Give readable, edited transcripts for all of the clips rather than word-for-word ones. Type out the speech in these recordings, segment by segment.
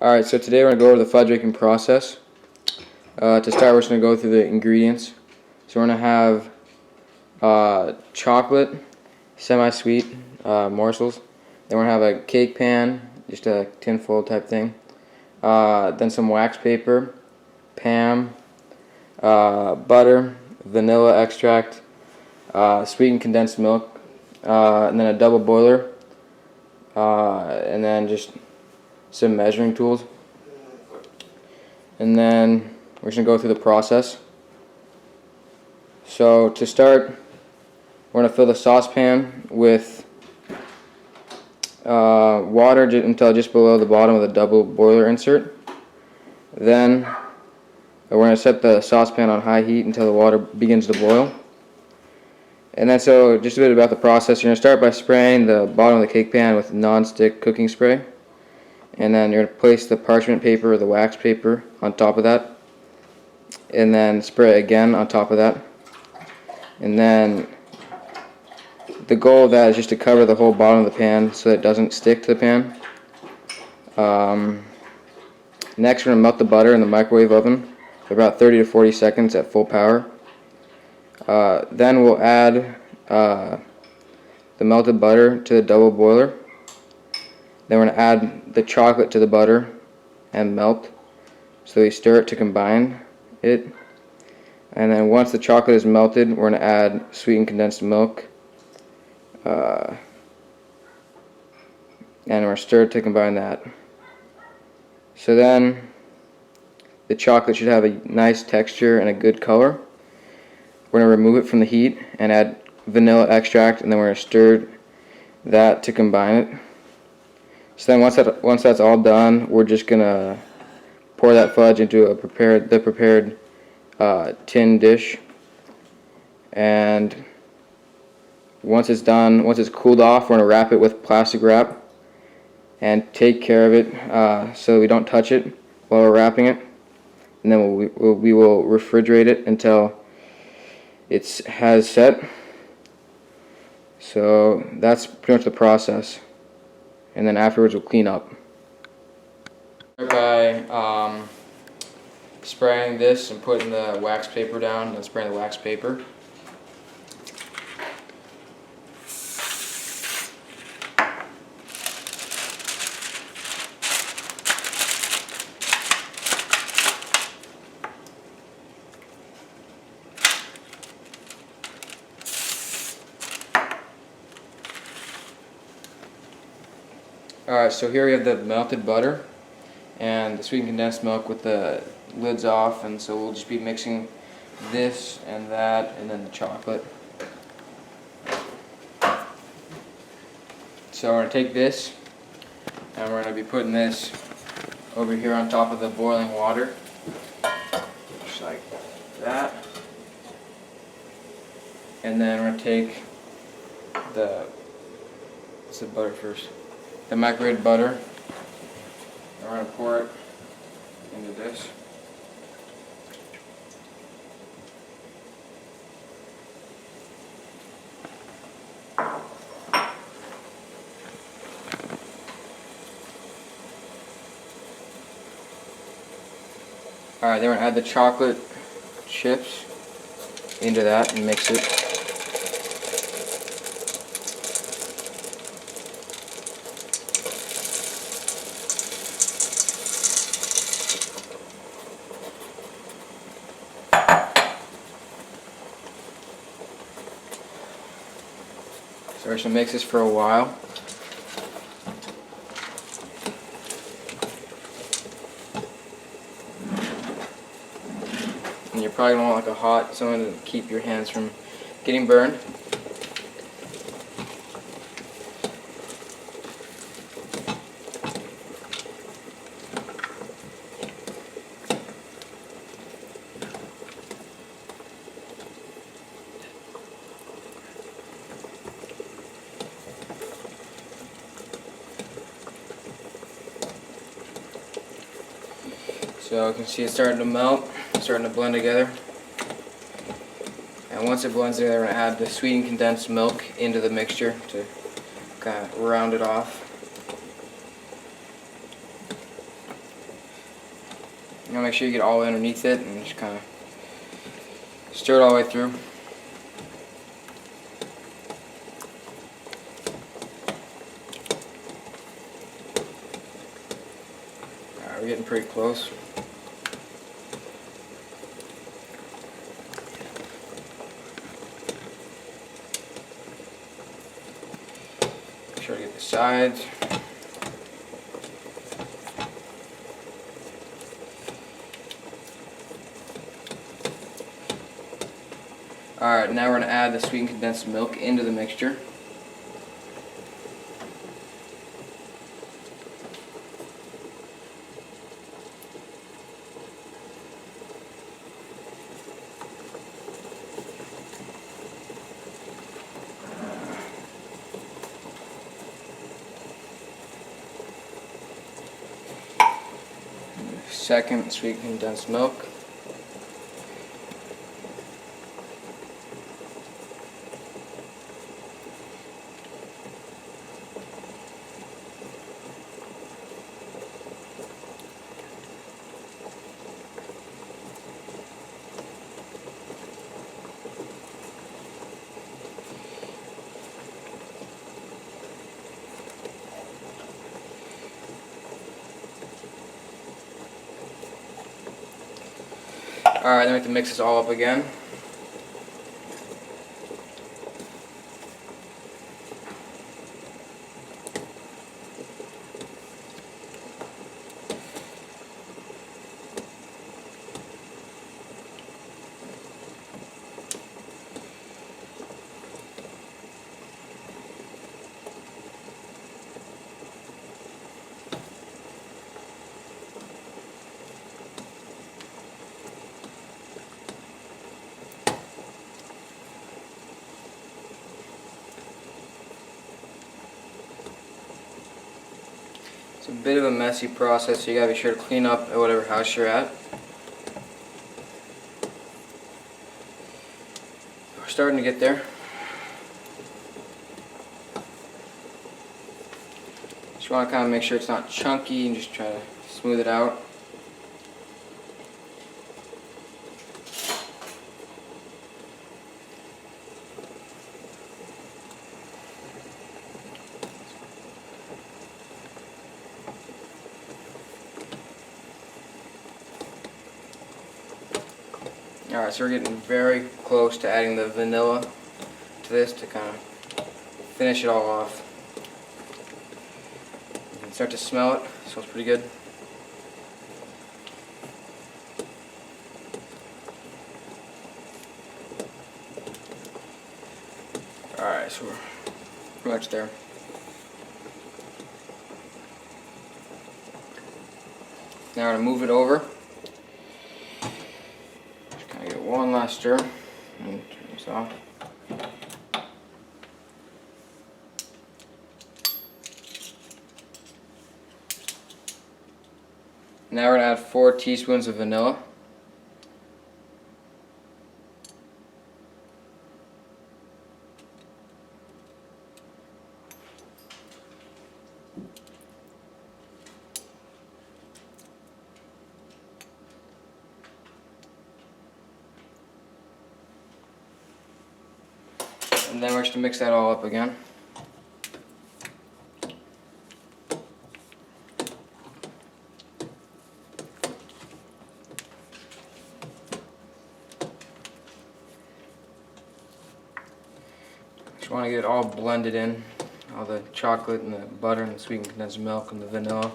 Alright, so today we're going to go over the fudge making process. To start, we're just going to go through the ingredients. So we're going to have chocolate, semi-sweet morsels. Then we're going to have a cake pan, just a tinfoil type thing. Then some wax paper, Pam, butter, vanilla extract, sweetened condensed milk, and then a double boiler, and then just some measuring tools. And then we're just going to go through the process. So to start, we're going to fill the saucepan with water until just below the bottom of the double boiler insert. Then we're going to set the saucepan on high heat until the water begins to boil. And then so just a bit about the process. You're going to start by spraying the bottom of the cake pan with non-stick cooking spray. And then you're going to place the parchment paper or the wax paper on top of that. And then spray again on top of that. And then the goal of that is just to cover the whole bottom of the pan so that it doesn't stick to the pan. Next, we're going to melt the butter in the microwave oven for about 30 to 40 seconds at full power. Then we'll add the melted butter to the double boiler. Then we're going to add the chocolate to the butter and melt. So we stir it to combine it. And then once the chocolate is melted, we're going to add sweetened condensed milk. And we're stirred to combine that. So then the chocolate should have a nice texture and a good color. We're going to remove it from the heat and add vanilla extract, and then we're going to stir that to combine it. So then once that's all done, we're just going to pour that fudge into the prepared tin dish. And once it's done, once it's cooled off, we're going to wrap it with plastic wrap and take care of it so we don't touch it while we're wrapping it. And then we will refrigerate it until it has set. So that's pretty much the process. And then afterwards we'll clean up. By spraying this and putting the wax paper down, and then spraying the wax paper. Alright, so here we have the melted butter and the sweetened condensed milk with the lids off, and so we'll just be mixing this and that and then the chocolate. So we're going to take this and we're going to be putting this over here on top of the boiling water, just like that. And then we're going to take what's the butter first? The microwave butter, and we're going to pour it into this. Alright, then we're going to add the chocolate chips into that and mix it. So we're just going to mix this for a while. And you're probably going to want like something to keep your hands from getting burned. So you can see it's starting to melt, starting to blend together. And once it blends together, we're going to add the sweetened condensed milk into the mixture to kind of round it off. You want to make sure you get all the way underneath it and just kind of stir it all the way through. Alright, we're getting pretty close. Make sure to get the sides. Alright, now we're going to add the sweetened condensed milk into the mixture. Second sweetened condensed milk. Alright, then we have to mix this all up again. It's a bit of a messy process, so you gotta be sure to clean up at whatever house you're at. We're starting to get there. Just want to kind of make sure it's not chunky and just try to smooth it out. Alright, so we're getting very close to adding the vanilla to this to kind of finish it all off. You can start to smell it. It smells pretty good. Alright, so we're pretty much there. Now we're going to move it over. One last stir and turn this off. Now we're going to add 4 teaspoons of vanilla. And then we're just going to mix that all up again. Just want to get it all blended in, all the chocolate and the butter and the sweetened condensed milk and the vanilla.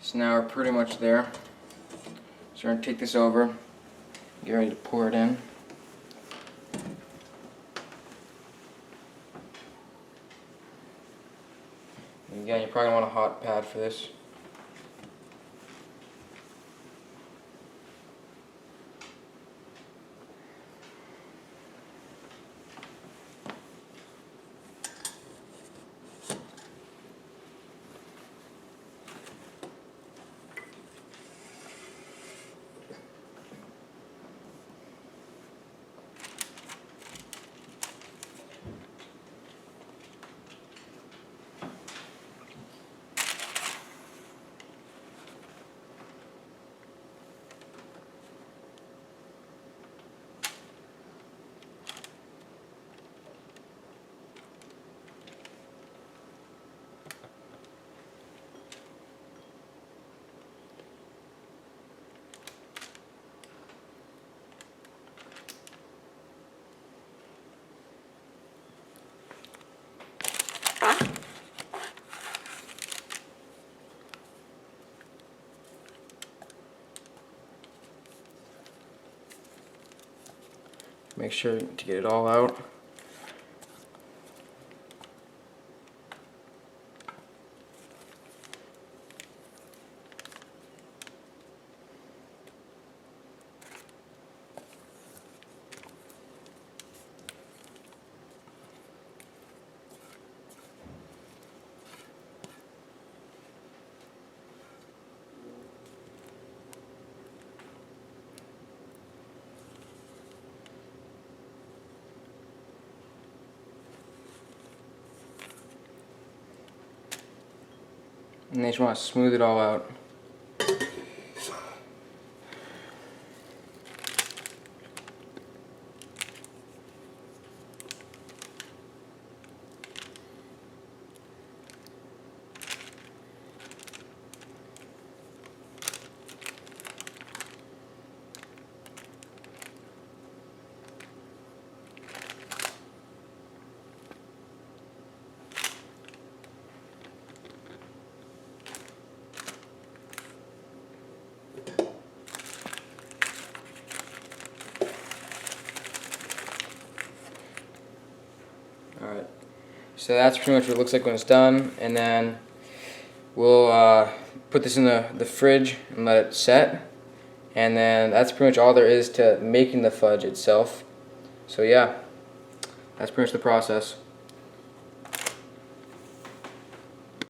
So now we're pretty much there. So we're going to take this over, get ready to pour it in. And again, you're probably going to want a hot pad for this. Make sure to get it all out. And then you just want to smooth it all out. Alright, so that's pretty much what it looks like when it's done, and then we'll put this in the fridge and let it set, and then that's pretty much all there is to making the fudge itself. So yeah, that's pretty much the process.